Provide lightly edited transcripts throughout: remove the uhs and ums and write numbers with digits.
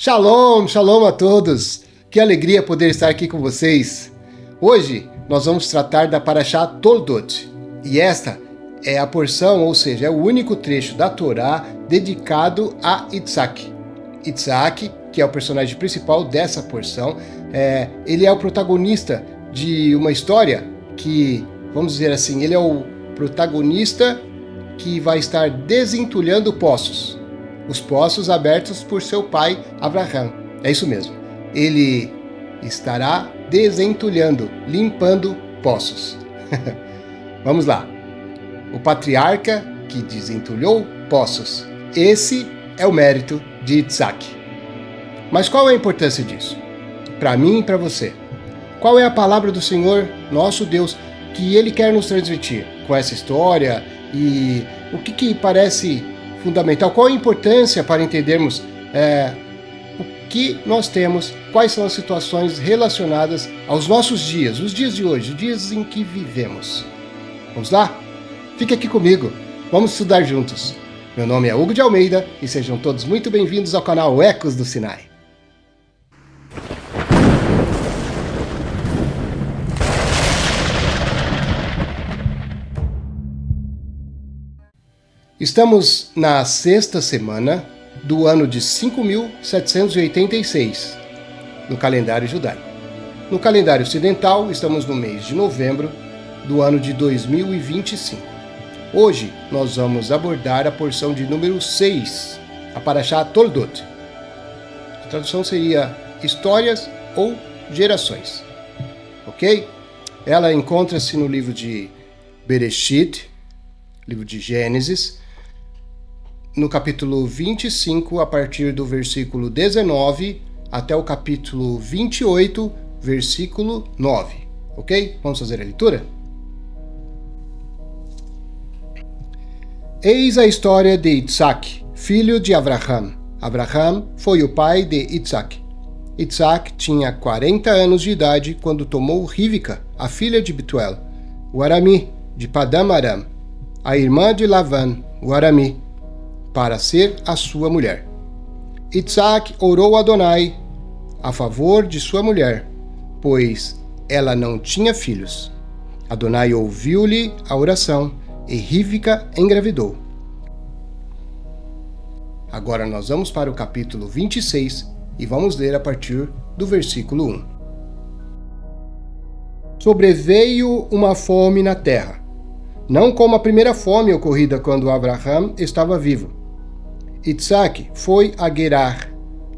Shalom, shalom a todos! Que alegria poder estar aqui com vocês! Hoje nós vamos tratar da Parashá Toldot, e esta é a porção, ou seja, é o único trecho da Torá dedicado a Yitzhak. Yitzhak, que é o personagem principal dessa porção, ele é o protagonista de uma história que, vamos dizer assim, ele é o protagonista que vai estar desentulhando poços. Os poços abertos por seu pai Abraham. É isso mesmo. Ele estará desentulhando, limpando poços. Vamos lá. O patriarca que desentulhou poços. Esse é o mérito de Yitzhak. Mas qual é a importância disso? Para mim e para você. Qual é a palavra do Senhor, nosso Deus, que Ele quer nos transmitir com essa história? E o que parece fundamental? Qual a importância para entendermos o que nós temos, quais são as situações relacionadas aos nossos dias, os dias de hoje, os dias em que vivemos. Vamos lá? Fique aqui comigo, vamos estudar juntos. Meu nome é Hugo de Almeida e sejam todos muito bem-vindos ao canal Ecos do Sinai. Estamos na sexta semana do ano de 5.786, no calendário judaico. No calendário ocidental, estamos no mês de novembro do ano de 2025. Hoje, nós vamos abordar a porção de número 6, a Parashá Toldot. A tradução seria Histórias ou Gerações. Ok? Ela encontra-se no livro de Bereshit, livro de Gênesis, no capítulo 25, a partir do versículo 19 até o capítulo 28, versículo 9. Ok? Vamos fazer a leitura? Eis a história de Yitzhak, filho de Abraham. Abraham foi o pai de Yitzhak. Yitzhak tinha 40 anos de idade quando tomou Rivka, a filha de Betuel, o Arami, de Padam Aram, a irmã de Lavan, o Arami, para ser a sua mulher. Yitzhak orou a Adonai a favor de sua mulher, pois ela não tinha filhos. Adonai ouviu-lhe a oração e Rivka engravidou. Agora nós vamos para o capítulo 26 e vamos ler a partir do versículo 1. Sobreveio uma fome na terra, não como a primeira fome ocorrida quando Abraham estava vivo. Yitzhak foi a Gerar,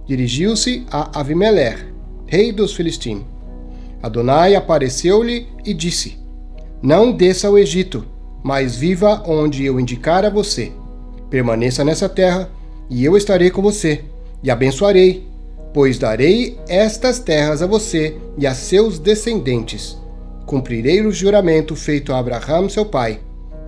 dirigiu-se a Avimelech, rei dos Filistim. Adonai apareceu-lhe e disse: Não desça ao Egito, mas viva onde eu indicar a você. Permaneça nessa terra, e eu estarei com você, e abençoarei, pois darei estas terras a você e a seus descendentes. Cumprirei o juramento feito a Abraham, seu pai.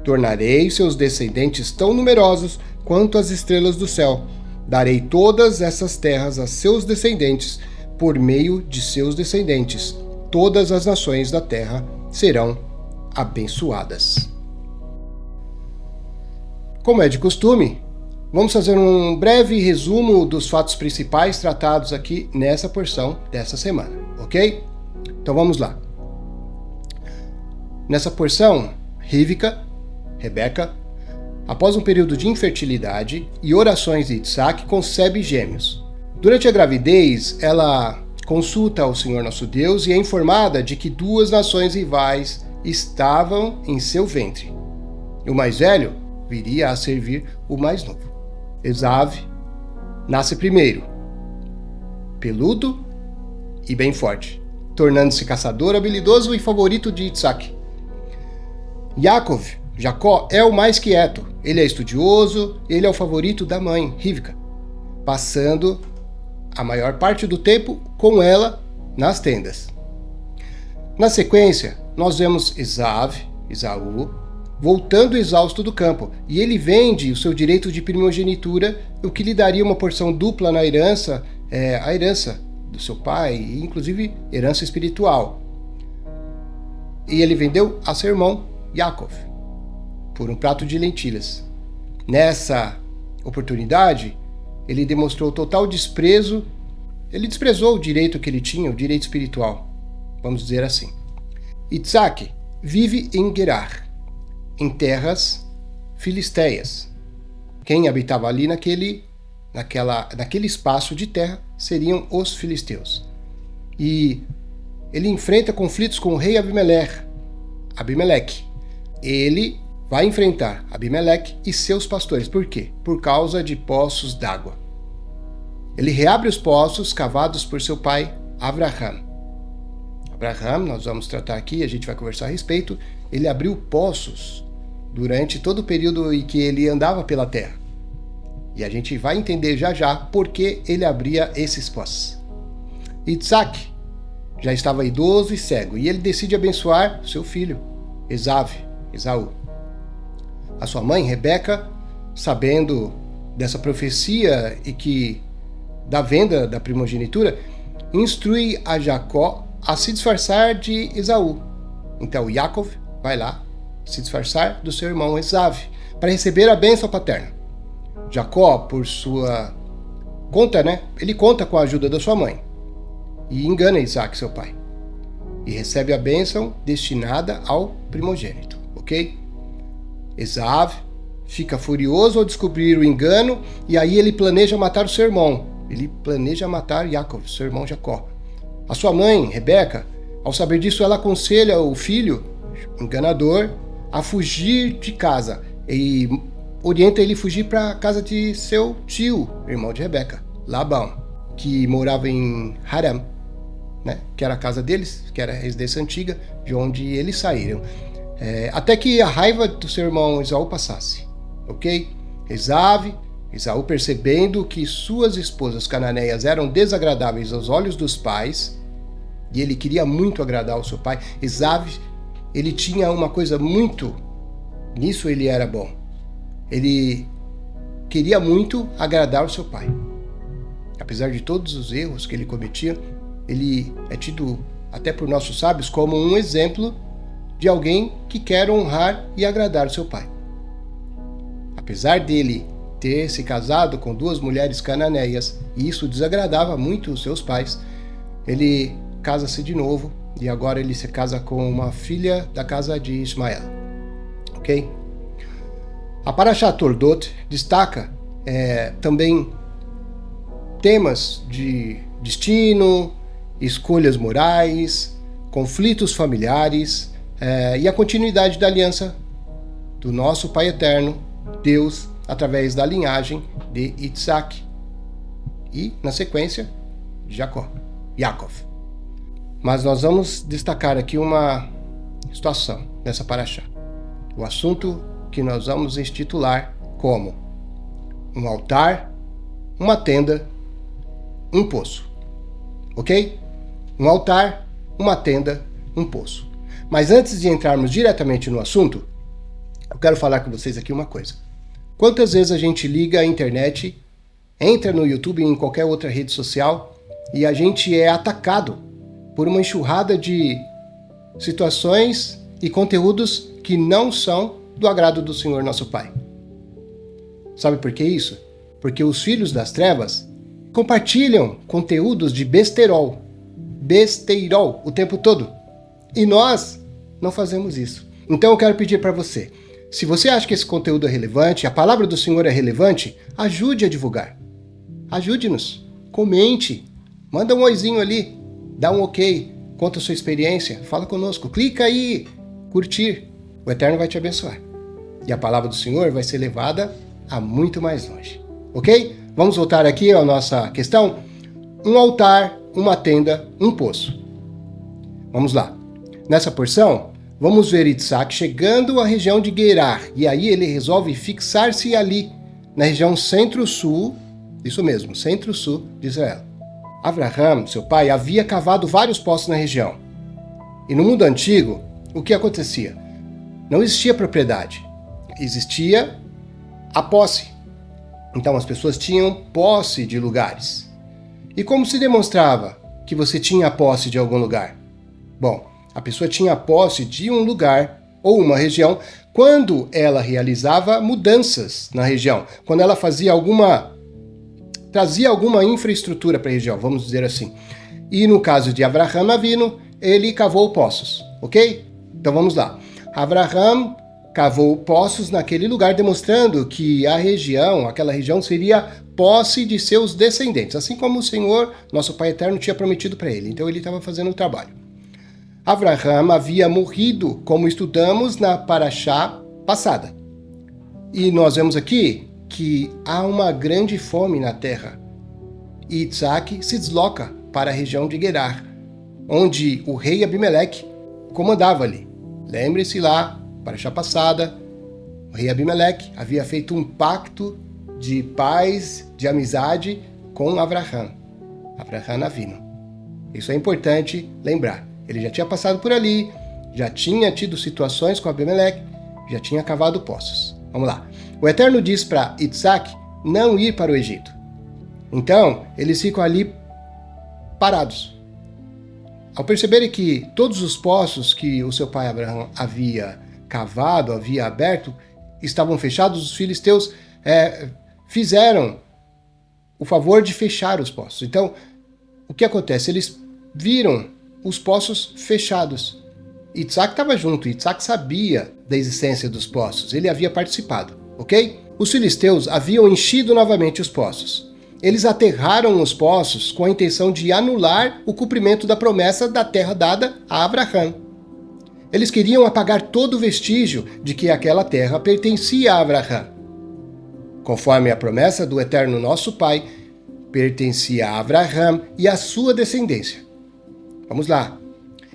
Tornarei seus descendentes tão numerosos quanto as estrelas do céu. Darei todas essas terras a seus descendentes, por meio de seus descendentes. Todas as nações da terra serão abençoadas. Como é de costume, vamos fazer um breve resumo dos fatos principais tratados aqui nessa porção dessa semana, ok? Então vamos lá. Nessa porção, Rebeca, após um período de infertilidade e orações de Yitzhak, concebe gêmeos. Durante a gravidez, ela consulta ao Senhor nosso Deus e é informada de que duas nações rivais estavam em seu ventre. O mais velho viria a servir o mais novo. Esav nasce primeiro, peludo e bem forte, tornando-se caçador habilidoso e favorito de Yitzhak. Jacó é o mais quieto, ele é estudioso, ele é o favorito da mãe, Rivka, passando a maior parte do tempo com ela nas tendas. Na sequência, nós vemos Esaú, voltando exausto do campo, e ele vende o seu direito de primogenitura, o que lhe daria uma porção dupla na herança, a herança do seu pai, e inclusive herança espiritual. E ele vendeu a seu irmão, Yaakov, por um prato de lentilhas. Nessa oportunidade, ele demonstrou total desprezo Ele desprezou o direito que ele tinha, o direito espiritual, vamos dizer assim. Isaac vive em Gerar, em terras filisteias. Quem habitava ali naquele espaço de terra seriam os filisteus. E ele enfrenta conflitos com o rei Abimeleque. Ele vai enfrentar Abimeleque e seus pastores. Por quê? Por causa de poços d'água. Ele reabre os poços cavados por seu pai Abraham. Abraham, nós vamos tratar aqui, a gente vai conversar a respeito, ele abriu poços durante todo o período em que ele andava pela terra. E a gente vai entender já por que ele abria esses poços. Isaac já estava idoso e cego, e ele decide abençoar seu filho, Esaú. A sua mãe, Rebeca, sabendo dessa profecia e que da venda da primogenitura, instrui a Jacó a se disfarçar de Esaú. Então Yaakov vai lá se disfarçar do seu irmão Esaú para receber a bênção paterna. Jacó, por sua conta, ele conta com a ajuda da sua mãe e engana Isaac, seu pai, e recebe a bênção destinada ao primogênito, ok? Esaú fica furioso ao descobrir o engano e aí ele planeja matar o seu irmão. Ele planeja matar Yaakov, seu irmão Jacó. A sua mãe, Rebeca, ao saber disso, ela aconselha o filho, enganador, a fugir de casa e orienta ele a fugir para a casa de seu tio, irmão de Rebeca, Labão, que morava em Haram, que era a casa deles, que era a residência antiga, de onde eles saíram. Até que a raiva do seu irmão Esaú passasse, ok? Esaú, percebendo que suas esposas cananeias eram desagradáveis aos olhos dos pais, e ele queria muito agradar ao seu pai, Esaú, ele tinha uma coisa muito... Nisso ele era bom. Ele queria muito agradar o seu pai. Apesar de todos os erros que ele cometia, ele é tido até por nossos sábios como um exemplo de alguém que quer honrar e agradar o seu pai. Apesar dele ter se casado com 2 mulheres cananeias, e isso desagradava muito os seus pais, ele casa-se de novo, e agora ele se casa com uma filha da casa de Ismael. Ok? A Parashá Toldot destaca também temas de destino, escolhas morais, conflitos familiares e a continuidade da aliança do nosso Pai Eterno, Deus, através da linhagem de Isaac e, na sequência, de Yaakov. Mas nós vamos destacar aqui uma situação nessa Parashá. O assunto que nós vamos intitular como um altar, uma tenda, um poço. Ok? Um altar, uma tenda, um poço. Mas antes de entrarmos diretamente no assunto, eu quero falar com vocês aqui uma coisa. Quantas vezes a gente liga a internet, entra no YouTube e em qualquer outra rede social e a gente é atacado por uma enxurrada de situações e conteúdos que não são do agrado do Senhor nosso Pai. Sabe por que isso? Porque os filhos das trevas compartilham conteúdos de besteirol o tempo todo. E nós não fazemos isso. Então eu quero pedir para você, se você acha que esse conteúdo é relevante, a palavra do Senhor é relevante, ajude a divulgar. Ajude-nos. Comente. Manda um oizinho ali. Dá um ok. Conta a sua experiência. Fala conosco. Clica aí. Curtir. O Eterno vai te abençoar. E a palavra do Senhor vai ser levada a muito mais longe. Ok? Vamos voltar aqui à nossa questão. Um altar, uma tenda, um poço. Vamos lá. Nessa porção, vamos ver Isaac chegando à região de Gerar. E aí ele resolve fixar-se ali, na região centro-sul, isso mesmo, centro-sul de Israel. Abraham, seu pai, havia cavado vários poços na região. E no mundo antigo, o que acontecia? Não existia propriedade, existia a posse. Então as pessoas tinham posse de lugares. E como se demonstrava que você tinha a posse de algum lugar? Bom, a pessoa tinha a posse de um lugar ou uma região quando ela realizava mudanças na região, quando ela fazia alguma trazia alguma infraestrutura para a região, vamos dizer assim. E no caso de Avraham Avinu, ele cavou poços, ok? Então vamos lá. Avraham cavou poços naquele lugar, demonstrando que aquela região seria posse de seus descendentes, assim como o Senhor, nosso Pai Eterno, tinha prometido para ele. Então ele estava fazendo o trabalho. Avraham havia morrido, como estudamos na Parashá passada. E nós vemos aqui que há uma grande fome na terra. E Isaac se desloca para a região de Gerar, onde o rei Abimeleque comandava ali. Lembre-se lá, Parashá passada, o rei Abimeleque havia feito um pacto de paz, de amizade com Avraham Avinu. Isso é importante lembrar. Ele já tinha passado por ali, já tinha tido situações com Abimeleque, já tinha cavado poços. Vamos lá. O Eterno diz para Isaac não ir para o Egito. Então, eles ficam ali parados. Ao perceberem que todos os poços que o seu pai Abraão havia cavado, havia aberto, estavam fechados, os filisteus fizeram o favor de fechar os poços. Então, o que acontece? Eles viram os poços fechados. Isaac estava junto, Isaac sabia da existência dos poços, ele havia participado, ok? Os filisteus haviam enchido novamente os poços. Eles aterraram os poços com a intenção de anular o cumprimento da promessa da terra dada a Avraham. Eles queriam apagar todo vestígio de que aquela terra pertencia a Avraham. Conforme a promessa do Eterno nosso Pai, pertencia a Avraham e a sua descendência. Vamos lá.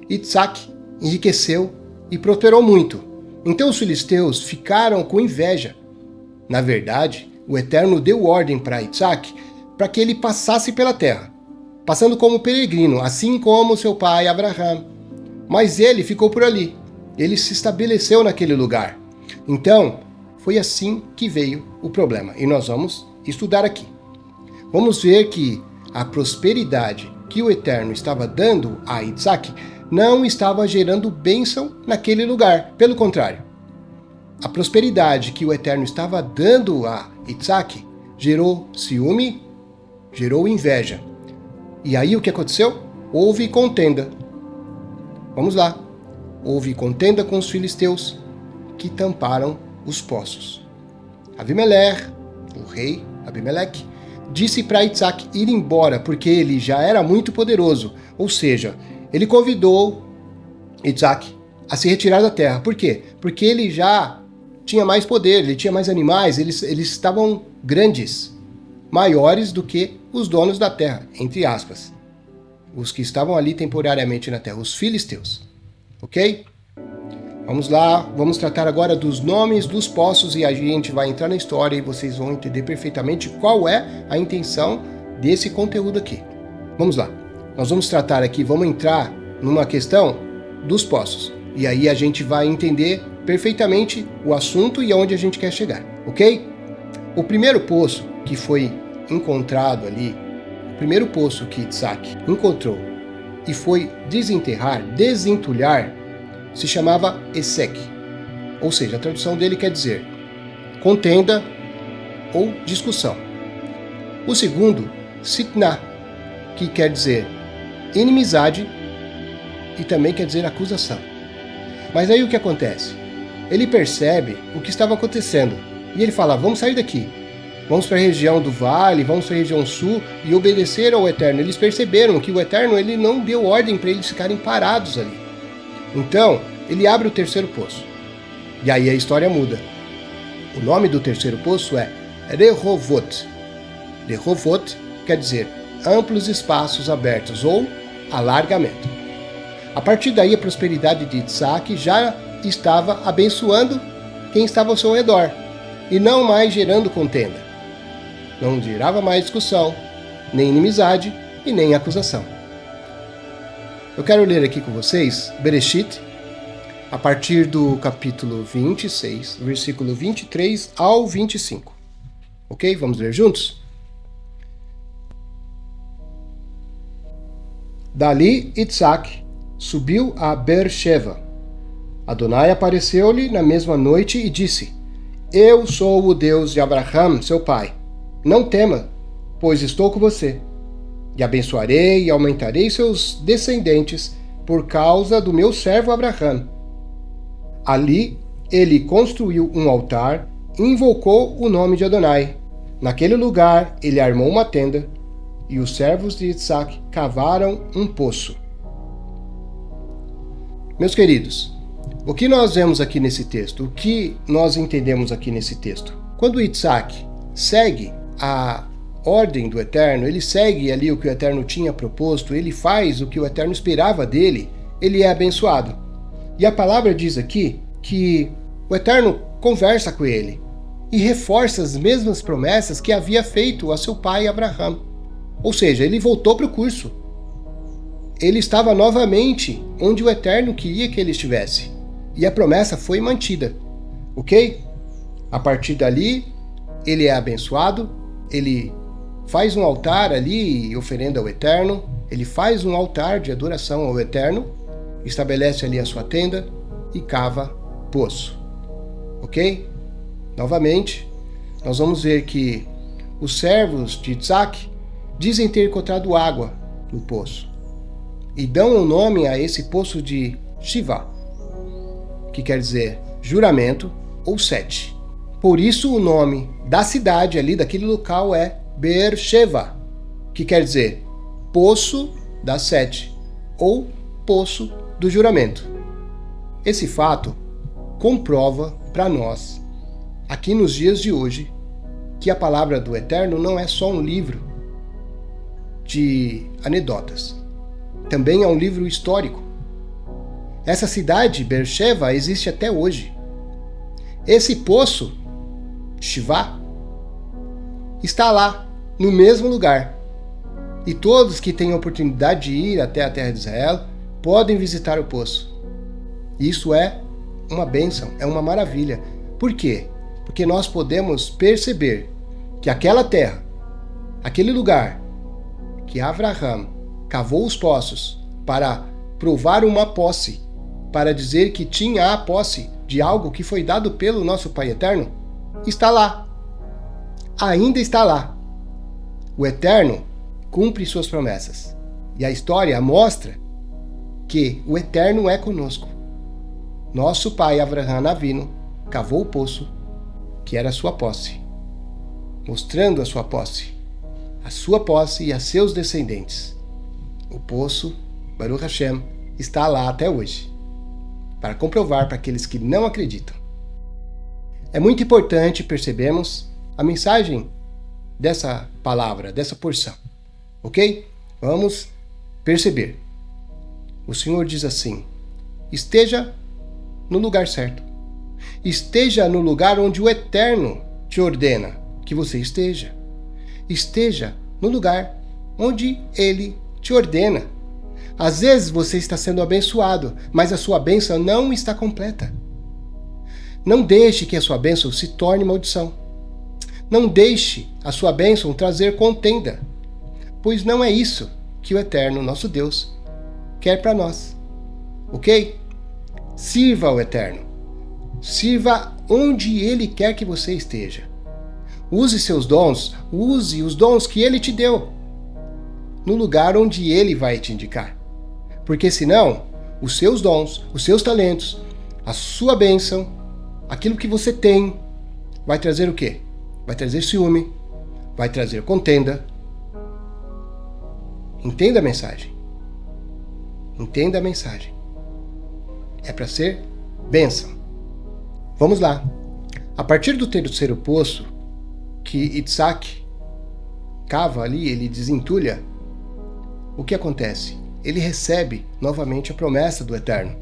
Isaac enriqueceu e prosperou muito. Então os filisteus ficaram com inveja. Na verdade, o Eterno deu ordem para Isaac para que ele passasse pela terra, passando como peregrino, assim como seu pai Avraham. Mas ele ficou por ali. Ele se estabeleceu naquele lugar. Então, foi assim que veio o problema. E nós vamos estudar aqui. Vamos ver que a prosperidade que o Eterno estava dando a Isaac não estava gerando bênção naquele lugar. Pelo contrário, a prosperidade que o Eterno estava dando a Isaac gerou ciúme, gerou inveja. E aí o que aconteceu? Houve contenda. Vamos lá. Houve contenda com os filisteus que tamparam os poços. Abimeleque, o rei Abimeleque, disse para Isaac ir embora porque ele já era muito poderoso. Ou seja, ele convidou Isaac a se retirar da terra. Por quê? Porque ele já tinha mais poder, ele tinha mais animais, eles estavam grandes, maiores do que os donos da terra, entre aspas. Os que estavam ali temporariamente na terra, os filisteus. Ok? Vamos lá, vamos tratar agora dos nomes dos poços e a gente vai entrar na história e vocês vão entender perfeitamente qual é a intenção desse conteúdo aqui. Vamos lá. Nós vamos tratar aqui, vamos entrar numa questão dos poços. E aí a gente vai entender perfeitamente o assunto e aonde a gente quer chegar, ok? O primeiro poço que foi encontrado ali, o primeiro poço que Isaac encontrou e foi desentulhar, se chamava Esek. Ou seja, a tradução dele quer dizer contenda ou discussão. O segundo, Sitná, que quer dizer inimizade e também quer dizer acusação. Mas aí o que acontece? Ele percebe o que estava acontecendo e ele fala, vamos sair daqui. Vamos para a região do vale, vamos para a região sul e obedecer ao Eterno. Eles perceberam que o Eterno ele não deu ordem para eles ficarem parados ali. Então, ele abre o terceiro poço. E aí a história muda. O nome do terceiro poço é Rehovot. Rehovot quer dizer amplos espaços abertos ou alargamento. A partir daí a prosperidade de Isaac já estava abençoando quem estava ao seu redor e não mais gerando contenda. Não gerava mais discussão, nem inimizade e nem acusação. Eu quero ler aqui com vocês Bereshit, a partir do capítulo 26, versículo 23 ao 25. Ok? Vamos ler juntos? Dali, Isaac subiu a Beersheba. Adonai apareceu-lhe na mesma noite e disse, Eu sou o Deus de Abraham, seu pai. Não tema, pois estou com você, e abençoarei e aumentarei seus descendentes por causa do meu servo Abraão. Ali ele construiu um altar e invocou o nome de Adonai. Naquele lugar ele armou uma tenda, e os servos de Isaac cavaram um poço. Meus queridos, o que nós vemos aqui nesse texto? O que nós entendemos aqui nesse texto? Quando Isaac segue a ordem do Eterno, ele segue ali o que o Eterno tinha proposto, ele faz o que o Eterno esperava dele, ele é abençoado. E a palavra diz aqui que o Eterno conversa com ele e reforça as mesmas promessas que havia feito a seu pai Abraão. Ou seja, ele voltou para o curso. Ele estava novamente onde o Eterno queria que ele estivesse. E a promessa foi mantida. Ok? A partir dali, ele é abençoado, ele faz um altar ali e oferenda ao Eterno, ele faz um altar de adoração ao Eterno, estabelece ali a sua tenda e cava poço. Ok? Novamente, nós vamos ver que os servos de Isaac dizem ter encontrado água no poço e dão o nome a esse poço de Shivá, que quer dizer juramento ou sete. Por isso o nome da cidade ali, daquele local, é Beer-sheva, que quer dizer poço das sete ou poço do juramento. Esse fato comprova para nós, aqui nos dias de hoje, que a palavra do Eterno não é só um livro de anedotas. Também é um livro histórico. Essa cidade, Beer-sheva, existe até hoje. Esse poço, Shivá, está lá, no mesmo lugar. E todos que têm a oportunidade de ir até a terra de Israel podem visitar o poço. Isso é uma bênção, é uma maravilha. Por quê? Porque nós podemos perceber que aquela terra, aquele lugar que Abraão cavou os poços para provar uma posse, para dizer que tinha a posse de algo que foi dado pelo nosso Pai Eterno, está lá. Ainda está lá. O Eterno cumpre suas promessas. E a história mostra que o Eterno é conosco. Nosso pai Avraham Avinu cavou o poço, que era a sua posse, mostrando a sua posse e a seus descendentes. O poço, Baruch Hashem, está lá até hoje, para comprovar para aqueles que não acreditam. É muito importante percebermos a mensagem dessa palavra, dessa porção. Ok? Vamos perceber. O Senhor diz assim: esteja no lugar certo. Esteja no lugar onde o Eterno te ordena que você esteja. Esteja no lugar onde Ele te ordena. Às vezes você está sendo abençoado, mas a sua bênção não está completa. Não deixe que a sua bênção se torne maldição. Não deixe a sua bênção trazer contenda, pois não é isso que o Eterno, nosso Deus, quer para nós. Ok? Sirva ao Eterno. Sirva onde Ele quer que você esteja. Use seus dons, use os dons que Ele te deu, no lugar onde Ele vai te indicar. Porque senão, os seus dons, os seus talentos, a sua bênção, aquilo que você tem, vai trazer o quê? Vai trazer ciúme, vai trazer contenda. Entenda a mensagem. Entenda a mensagem. É para ser bênção. Vamos lá. A partir do terceiro poço que Isaac cava ali, ele desentulha, o que acontece? Ele recebe novamente a promessa do Eterno.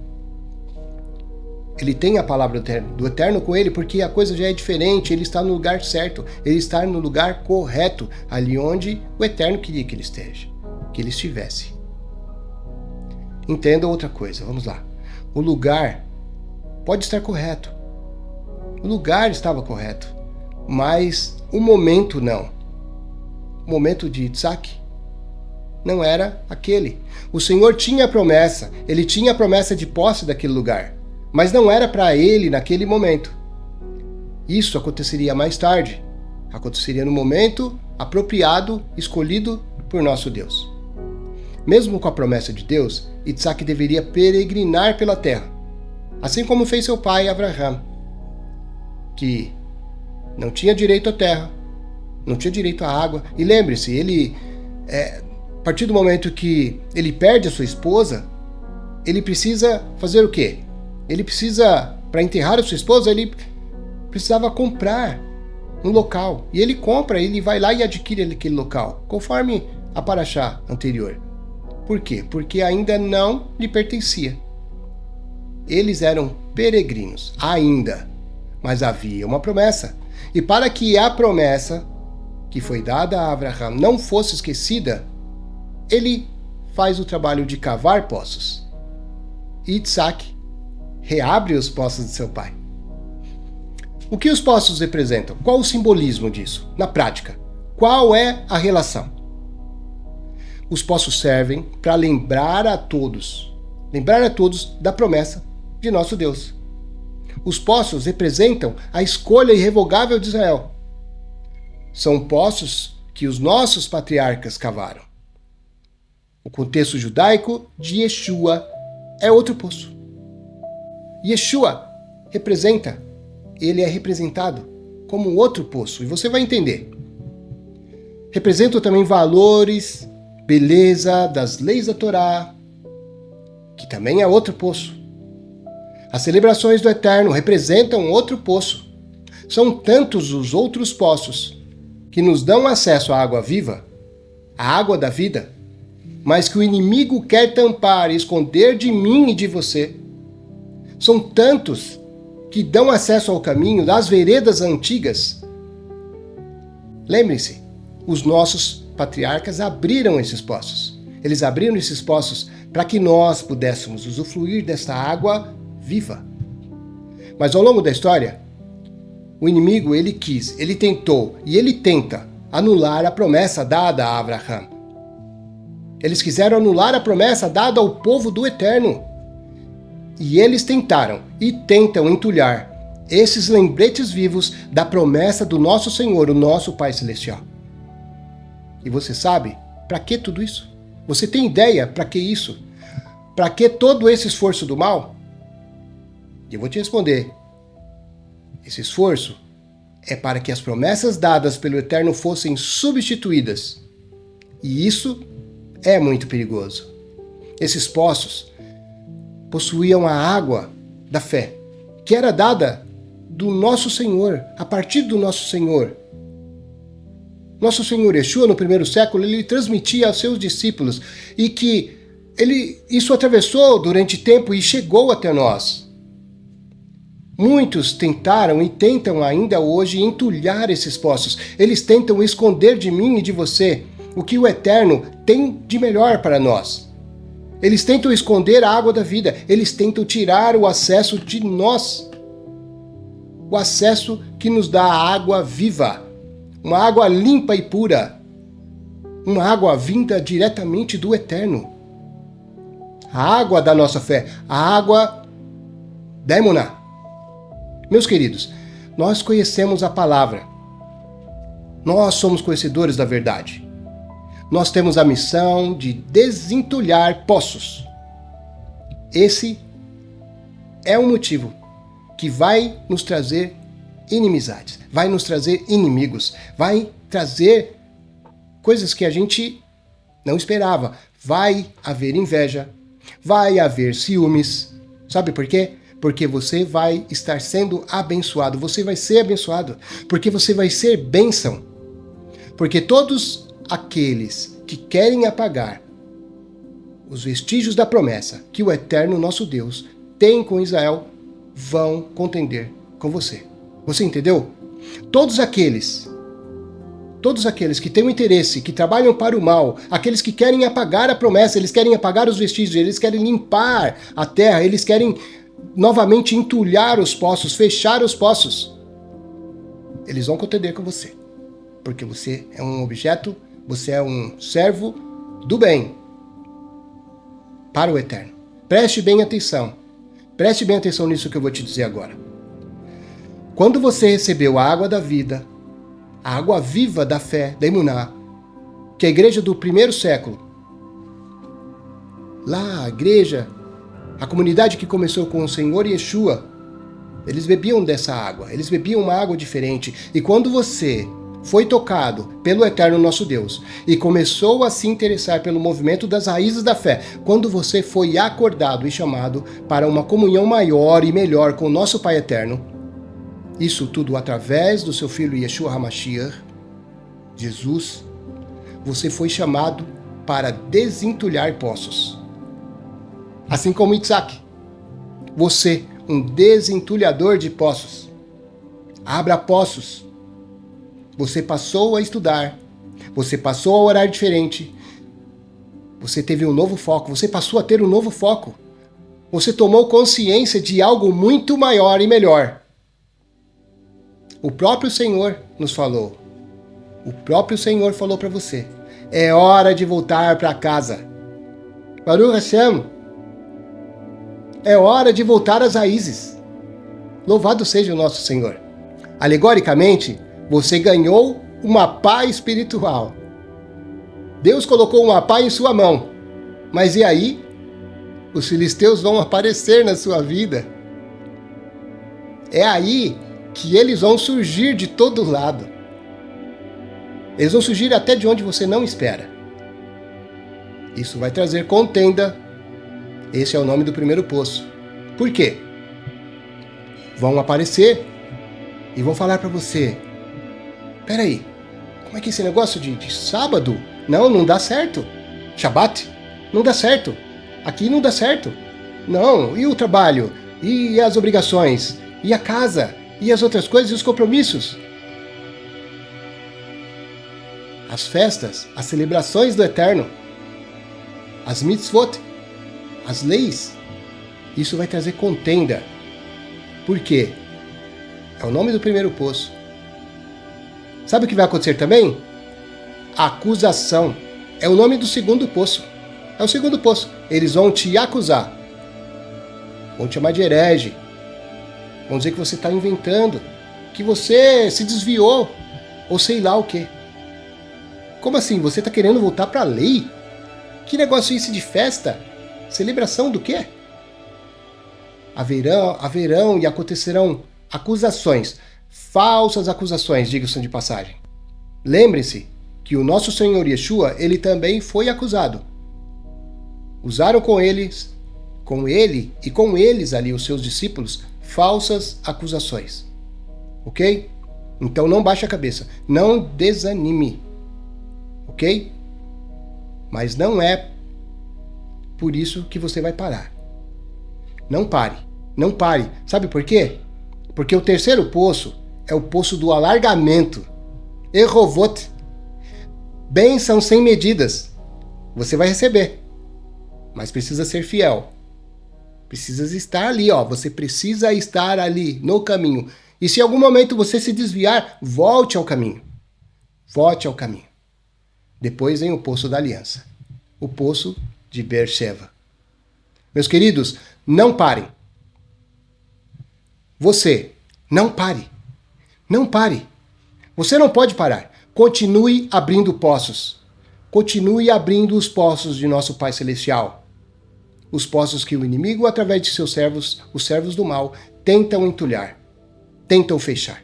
Ele tem a palavra do Eterno com ele porque a coisa já é diferente, ele está no lugar certo, ele está no lugar correto, ali onde o Eterno queria que ele esteja, que ele estivesse. Entenda outra coisa, vamos lá. O lugar pode estar correto. O lugar estava correto, mas o momento não. O momento de Isaac não era aquele. O Senhor tinha a promessa, ele tinha a promessa de posse daquele lugar, mas não era para ele naquele momento. Isso aconteceria mais tarde. Aconteceria no momento apropriado, escolhido por nosso Deus. Mesmo com a promessa de Deus, Isaac deveria peregrinar pela terra, assim como fez seu pai Abraão, que não tinha direito à terra, não tinha direito à água. E lembre-se, a partir do momento que ele perde a sua esposa, ele precisa fazer o quê? Ele precisa, para enterrar a sua esposa, ele precisava comprar um local. E ele compra, ele vai lá e adquire aquele local, conforme a paraxá anterior. Por quê? Porque ainda não lhe pertencia. Eles eram peregrinos, ainda. Mas havia uma promessa. E para que a promessa que foi dada a Abraão não fosse esquecida, ele faz o trabalho de cavar poços. E Isaac reabre os poços de seu pai. O que os poços representam? Qual o simbolismo disso? Na prática, qual é a relação? Os poços servem para lembrar a todos da promessa de nosso Deus. Os poços representam a escolha irrevogável de Israel. São poços que os nossos patriarcas cavaram. O contexto judaico de Yeshua é outro poço. Yeshua ele é representado como outro poço, e você vai entender. Representam também valores, beleza das leis da Torá, que também é outro poço. As celebrações do Eterno representam outro poço. São tantos os outros poços que nos dão acesso à água viva, à água da vida, mas que o inimigo quer tampar e esconder de mim e de você. São tantos que dão acesso ao caminho das veredas antigas. Lembre-se, os nossos patriarcas abriram esses poços. Eles abriram esses poços para que nós pudéssemos usufruir desta água viva. Mas ao longo da história, o inimigo, ele tentou e ele tenta anular a promessa dada a Abraão. Eles quiseram anular a promessa dada ao povo do Eterno. E eles tentaram e tentam entulhar esses lembretes vivos da promessa do nosso Senhor, o nosso Pai Celestial. E você sabe para que tudo isso? Você tem ideia para que isso? Para que todo esse esforço do mal? E eu vou te responder. Esse esforço é para que as promessas dadas pelo Eterno fossem substituídas. E isso é muito perigoso. Esses poços possuíam a água da fé, que era dada do nosso Senhor, a partir do nosso Senhor. Nosso Senhor Yeshua, no primeiro século, ele transmitia aos seus discípulos e que isso atravessou durante tempo e chegou até nós. Muitos tentaram e tentam ainda hoje entulhar esses poços. Eles tentam esconder de mim e de você o que o Eterno tem de melhor para nós. Eles tentam esconder a água da vida. Eles tentam tirar o acesso de nós. O acesso que nos dá a água viva. Uma água limpa e pura. Uma água vinda diretamente do Eterno. A água da nossa fé. A água da Emuná. Meus queridos, nós conhecemos a palavra. Nós somos conhecedores da verdade. Nós temos a missão de desentulhar poços. Esse é um motivo que vai nos trazer inimizades, vai nos trazer inimigos, vai trazer coisas que a gente não esperava. Vai haver inveja, vai haver ciúmes. Sabe por quê? Porque você vai estar sendo abençoado, você vai ser abençoado, porque você vai ser bênção. Porque todos aqueles que querem apagar os vestígios da promessa que o Eterno nosso Deus tem com Israel vão contender com você. Você entendeu? Todos aqueles que têm um interesse, que trabalham para o mal, aqueles que querem apagar a promessa, eles querem apagar os vestígios, eles querem limpar a terra, eles querem novamente entulhar os poços, fechar os poços. Eles vão contender com você. Porque você é um objeto, você é um servo do bem para o Eterno. Preste bem atenção. Preste bem atenção nisso que eu vou te dizer agora. Quando você recebeu a água da vida, a água viva da fé, da Emuná, que a igreja do primeiro século, lá a igreja, a comunidade que começou com o Senhor Yeshua, eles bebiam dessa água, eles bebiam uma água diferente. E quando você foi tocado pelo eterno nosso Deus e começou a se interessar pelo movimento das raízes da fé, quando você foi acordado e chamado para uma comunhão maior e melhor com o nosso Pai eterno, isso tudo através do seu filho Yeshua HaMashiach, Jesus, você foi chamado para desentulhar poços. Assim como Isaac, você, um desentulhador de poços. Abra poços. Você passou a estudar, você passou a orar diferente, você teve um novo foco, você passou a ter um novo foco. Você tomou consciência de algo muito maior e melhor. O próprio Senhor nos falou. O próprio Senhor falou para você. É hora de voltar para casa. Baruch Hashem. É hora de voltar às raízes. Louvado seja o nosso Senhor. Alegoricamente, você ganhou uma pá espiritual. Deus colocou uma pá em sua mão. Mas e aí? Os filisteus vão aparecer na sua vida. É aí que eles vão surgir de todo lado. Eles vão surgir até de onde você não espera. Isso vai trazer contenda. Esse é o nome do primeiro poço. Por quê? Vão aparecer e vão falar para você: peraí, como é que esse negócio de sábado? Não dá certo. Shabat? Não dá certo. Aqui não dá certo. Não, e o trabalho? E as obrigações? E a casa? E as outras coisas e os compromissos? As festas, as celebrações do Eterno, as mitzvot, as leis, isso vai trazer contenda. Por quê? É o nome do primeiro poço. Sabe o que vai acontecer também? Acusação. É o nome do segundo poço. É o segundo poço. Eles vão te acusar. Vão te chamar de herege. Vão dizer que você está inventando, que você se desviou, ou sei lá o quê. Como assim? Você está querendo voltar para a lei? Que negócio é esse de festa? Celebração do quê? Haverão e acontecerão acusações, falsas acusações, diga-se de passagem. Lembre-se que o nosso Senhor Yeshua, ele também foi acusado. Usaram com ele e com eles ali, os seus discípulos, falsas acusações. Ok? Então não baixe a cabeça. Não desanime. Ok? Mas não é por isso que você vai parar. Não pare. Não pare. Sabe por quê? Porque o terceiro poço é o poço do alargamento. Errovot. Bênção sem medidas. Você vai receber. Mas precisa ser fiel. Precisa estar ali, ó. Você precisa estar ali, no caminho. E se em algum momento você se desviar, volte ao caminho. Volte ao caminho. Depois vem o poço da aliança. O poço de Beersheba. Meus queridos, não parem. Você, não pare. Não pare. Você não pode parar. Continue abrindo poços. Continue abrindo os poços de nosso Pai Celestial. Os poços que o inimigo, através de seus servos, os servos do mal, tentam entulhar, tentam fechar.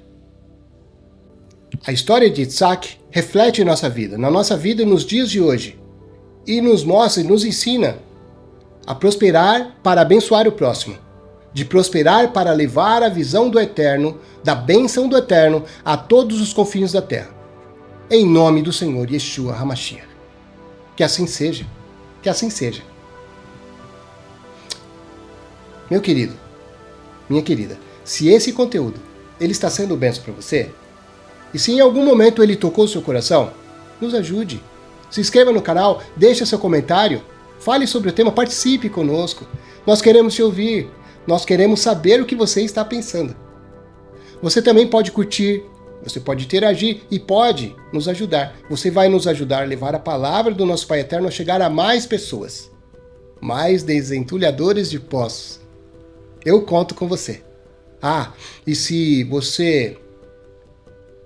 A história de Isaac reflete nossa vida, na nossa vida nos dias de hoje, e nos mostra e nos ensina a prosperar para abençoar o próximo, de prosperar para levar a visão do Eterno, da bênção do Eterno a todos os confins da terra. Em nome do Senhor Yeshua HaMashiach. Que assim seja. Que assim seja. Meu querido, minha querida, se esse conteúdo ele está sendo bênção para você, e se em algum momento ele tocou o seu coração, nos ajude. Se inscreva no canal, deixe seu comentário, fale sobre o tema, participe conosco. Nós queremos te ouvir, nós queremos saber o que você está pensando. Você também pode curtir, você pode interagir e pode nos ajudar. Você vai nos ajudar a levar a palavra do nosso Pai Eterno a chegar a mais pessoas, mais desentulhadores de poços. Eu conto com você. Ah, e se você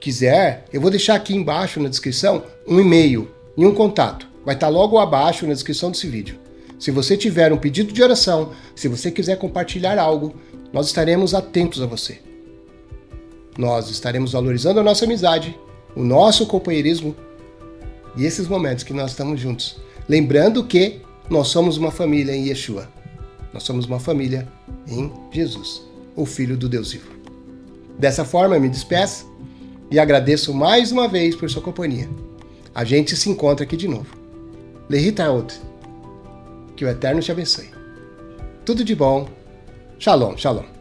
quiser, eu vou deixar aqui embaixo na descrição um e-mail e um contato. Vai estar logo abaixo na descrição desse vídeo. Se você tiver um pedido de oração, se você quiser compartilhar algo, nós estaremos atentos a você. Nós estaremos valorizando a nossa amizade, o nosso companheirismo e esses momentos que nós estamos juntos. Lembrando que nós somos uma família em Yeshua. Nós somos uma família em Jesus, o Filho do Deus vivo. Dessa forma, eu me despeço e agradeço mais uma vez por sua companhia. A gente se encontra aqui de novo. Lehitraot. Que o Eterno te abençoe. Tudo de bom. Shalom, shalom.